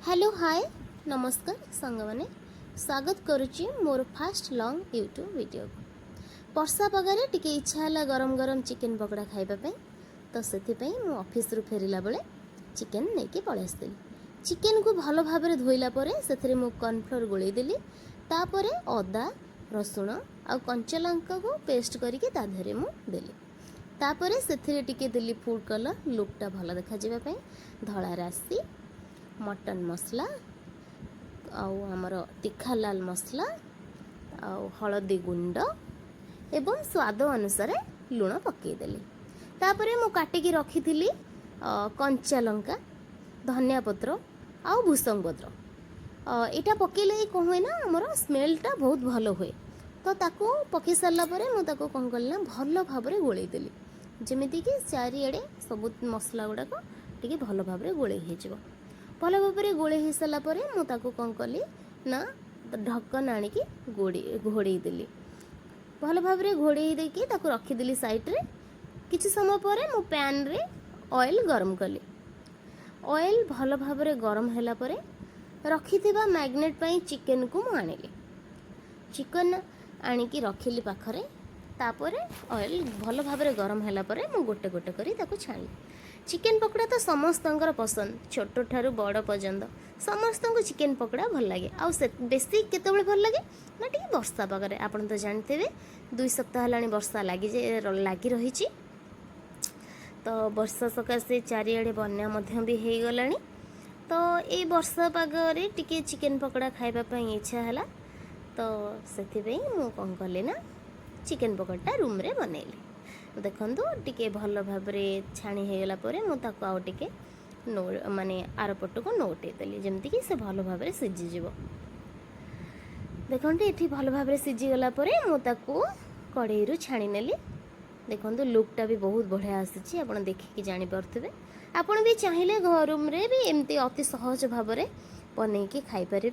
Hello hi नमस्कार सांग मैंने स्वागत करुच्ची मोर फास्ट लॉन्ग यूट्यूब वीडियो को वर्षा पगारे टिके इच्छा है गरम गरम चिकेन पकड़ा खाइबा तो से ऑफिस रु फेरला बेले चिकेन नहीं कि पलि आसती चिकेन को भल भाव धोइला से कॉर्नफ्लोर गोलई देली तापर अदा रसुण आ कंचा लंका को पेस्ट करके ताधरे मुदेली तापर से टिके देली फूड कलर लुकटा भल देखा जावाई धला राशि मटन मसला आमर तीखा लाल मसला हलदी गुंड एवं स्वाद अनुसार लुण पकईदेली तापर मु काटिकी रखी कंचा लंका धनिया पत्र आ भूसंग पत्र यहाँ पकईले कौन हुए ना आमर स्मेलटा बहुत भल हुए तो ताको पकई सारा मुझे कौन कल ना भल भाव गोलईदेली जमीक चारिड़े सब मसला गुड़ाक टी भल भाव गोलई हो भल भाव गोले हो सारापर मुझे कौन कली ना ढक्कन आणिकी घोड़े देली भल भाव घोड़े देकी रखीदेली साइड्रे किसी समय पर मु पैन रे ऑयल गरम कली ऑयल भल भाव गरम है रखि मैग्नेट पाई चिकेन को मु आनिली चिकेन आणिकी रखिली पाखरे तापर ऑयल भल भाव गरम है मु गोटे गोटे करी छाणी चिकेन पकड़ा तो समस्त पसंद छोट ठारू बड़ पर्यंत समस्त को चिकेन पकड़ा भल लगे आ बेसी केतबेले भल लगे ना टी वर्षा पागे आप तो जानते 2 सप्ताह है वर्षा लगी रही तो वर्षा सकाशे चारिड़े बन्या भी हो गला तो ये वर्षा पागे टी चिकेन पकड़ा खाइबापी इच्छा है तो से मु कौन कली ना चिकेन पकड़ा रूम रे बनैली देखु टिके भल भाव छाणी होगला मुझे आउ टे माने आरपट को नौटेदेली जमती कि से भल भाव सीझीज देखो ये भल भाव सीझीगला मुझे कड़े रू छाणी नेली देखो लुकटा भी बहुत बढ़िया आसी आप देखिकी जापे आपण भी चाहिए घर रूम रे भी एमती अति सहज भाव बनईकी खाई पारे।